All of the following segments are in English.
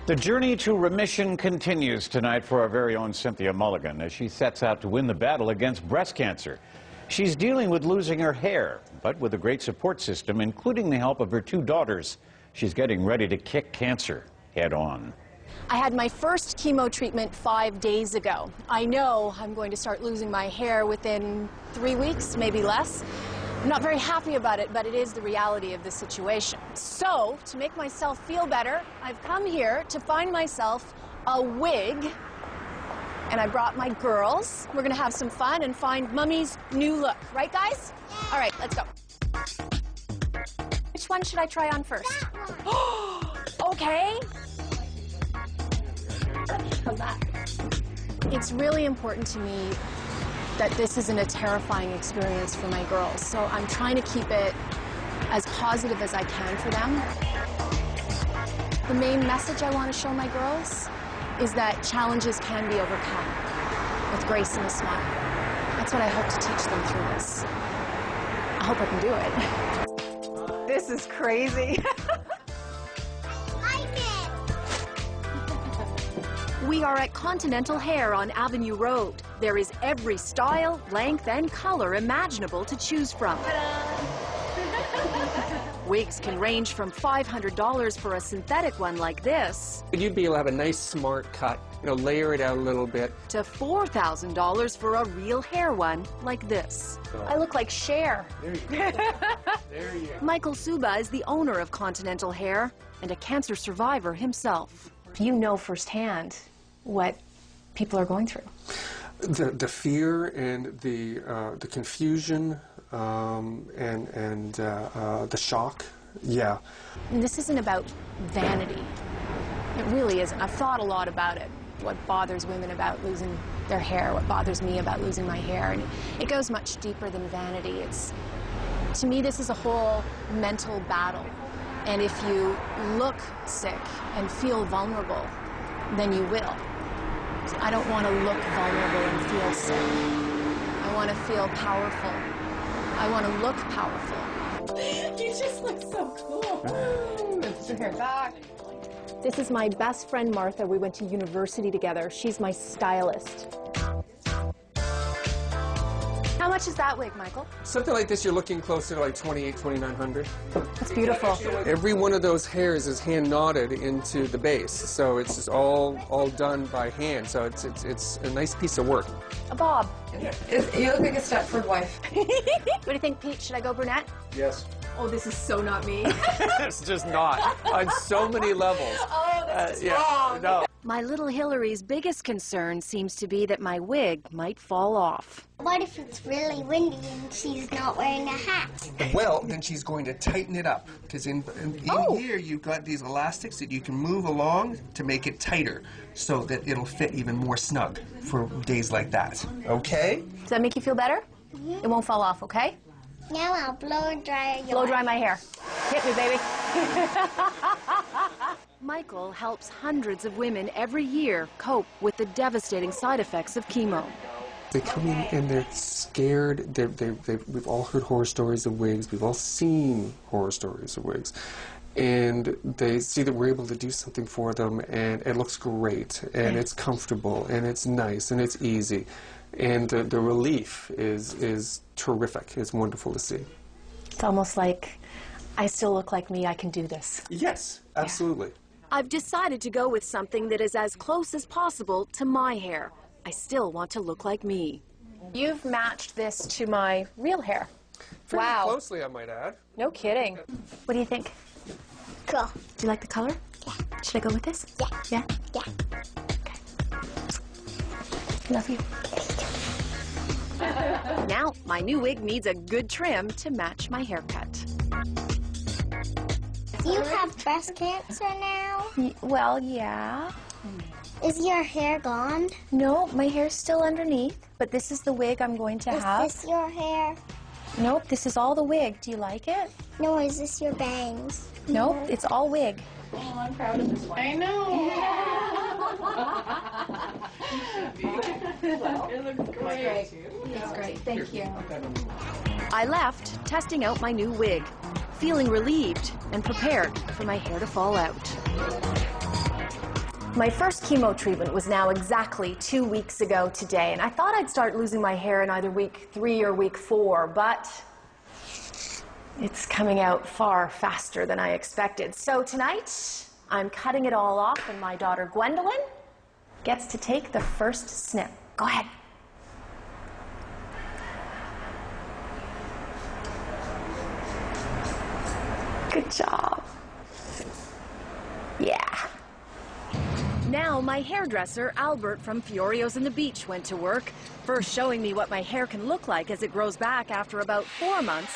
The journey to remission continues tonight for our very own Cynthia Mulligan as she sets out to win the battle against breast cancer. She's dealing with losing her hair, but with a great support system, including the help of her two daughters, she's getting ready to kick cancer head on. I had my first chemo treatment 5 days ago. I know I'm going to start losing my hair within 3 weeks, maybe less. I'm not very happy about it, but it is the reality of the situation. So, to make myself feel better, I've come here to find myself a wig. And I brought my girls. We're gonna have some fun and find Mummy's new look. Right, guys? Yeah. All right, let's go. Which one should I try on first? Okay. How's that? It's really important to me that this isn't a terrifying experience for my girls. So I'm trying to keep it as positive as I can for them. The main message I want to show my girls is that challenges can be overcome with grace and a smile. That's what I hope to teach them through this. I hope I can do it. This is crazy. We are at Continental Hair on Avenue Road. There is every style, length, and color imaginable to choose from. Wigs can range from $500 for a synthetic one like this. You'd be able to have a nice, smart cut, layer it out a little bit. To $4,000 for a real hair one like this. I look like Cher. There you go. There you go. Michael Suba is the owner of Continental Hair and a cancer survivor himself. You know firsthand what people are going through. The fear and the confusion and the shock, yeah. And this isn't about vanity. It really isn't. I've thought a lot about it. What bothers women about losing their hair, what bothers me about losing my hair. And it goes much deeper than vanity. To me, this is a whole mental battle. And if you look sick and feel vulnerable, then you will. So I don't want to look vulnerable and feel sick. I want to feel powerful. I want to look powerful. You just look so cool. Let's your hair back. This is my best friend, Martha. We went to university together. She's my stylist. How much is that wig, Michael? Something like this, you're looking closer to like $2,800, $2,900. That's beautiful. Every one of those hairs is hand knotted into the base, so it's just all done by hand. So it's a nice piece of work. A bob. You look like a Stepford wife. What do you think, Pete? Should I go brunette? Yes. Oh, this is so not me. It's just not on so many levels. Oh, this is wrong. No. My little Hillary's biggest concern seems to be that my wig might fall off. What if it's really windy and she's not wearing a hat? Well, then she's going to tighten it up, because in here you've got these elastics that you can move along to make it tighter so that it'll fit even more snug for days like that. Okay? Does that make you feel better? It won't fall off, okay? Now I'll blow dry your Blow dry my hair. Hit me, baby. Michael helps hundreds of women every year cope with the devastating side effects of chemo. They come in and they're scared. We've all heard horror stories of wigs. We've all seen horror stories of wigs. And they see that we're able to do something for them, and it looks great, and it's comfortable, and it's nice, and it's easy. And the relief is terrific. It's wonderful to see. It's almost like I still look like me. I can do this. Yes, absolutely. I've decided to go with something that is as close as possible to my hair. I still want to look like me. You've matched this to my real hair. Pretty Wow. closely, I might add. No kidding. What do you think? Cool. Do you like the color? Yeah. Should I go with this? Yeah. Yeah? Yeah. Love you. Now, my new wig needs a good trim to match my haircut. You have breast cancer now? Well, yeah. Is your hair gone? No, my hair's still underneath, but this is the wig I'm going to have. Is this your hair? Nope, this is all the wig. Do you like it? No, is this your bangs? Nope, it's all wig. Oh, I'm proud of this one. I know. It looks great. It's great. Thank you. I left, testing out my new wig, feeling relieved and prepared for my hair to fall out. My first chemo treatment was now exactly 2 weeks ago today, and I thought I'd start losing my hair in either week 3 or week 4, but it's coming out far faster than I expected. So tonight, I'm cutting it all off, and my daughter Gwendolyn gets to take the first snip. Go ahead. Good job. Yeah. Now my hairdresser, Albert from Fiorio's in the Beach, went to work, first showing me what my hair can look like as it grows back after about 4 months.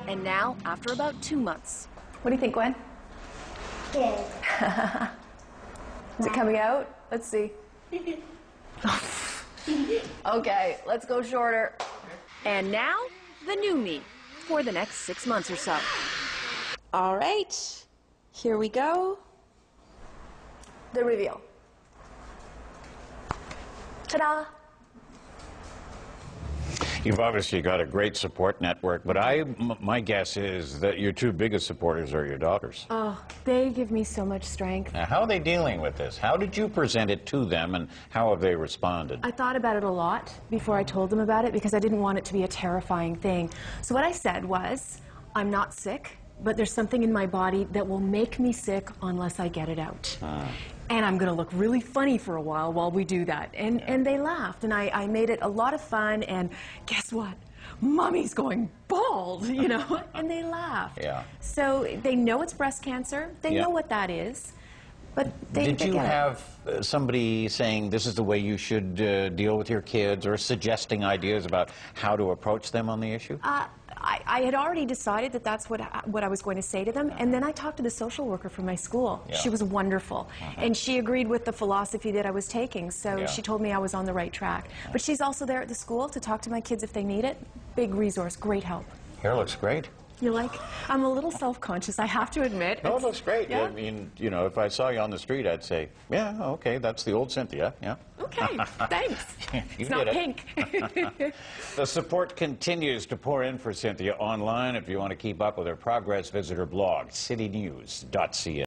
And now, after about 2 months. What do you think, Gwen? Good. Is it coming out? Let's see. Okay, let's go shorter. And now, the new me, for the next 6 months or so. All right, here we go. The reveal. Ta-da! You've obviously got a great support network, but my guess is that your two biggest supporters are your daughters. Oh, they give me so much strength. Now, how are they dealing with this? How did you present it to them, and how have they responded? I thought about it a lot before I told them about it because I didn't want it to be a terrifying thing. So what I said was, I'm not sick, but there's something in my body that will make me sick unless I get it out. And I'm going to look really funny for a while we do that. And they laughed, and I made it a lot of fun, and guess what? Mommy's going bald, you know? And they laughed. Yeah. So they know it's breast cancer. They know what that is. But Did you get it. have somebody saying this is the way you should deal with your kids, or suggesting ideas about how to approach them on the issue? I had already decided that that's what I was going to say to them, and then I talked to the social worker from my school. Yeah. She was wonderful, and she agreed with the philosophy that I was taking, so she told me I was on the right track. But she's also there at the school to talk to my kids if they need it. Big resource, great help. Hair looks great. You like? I'm a little self-conscious, I have to admit. No, it looks great. Yeah? I mean, you know, if I saw you on the street, I'd say, yeah, okay, that's the old Cynthia, yeah. Okay, thanks. It's not pink. The support continues to pour in for Cynthia online. If you want to keep up with her progress, visit her blog, citynews.ca.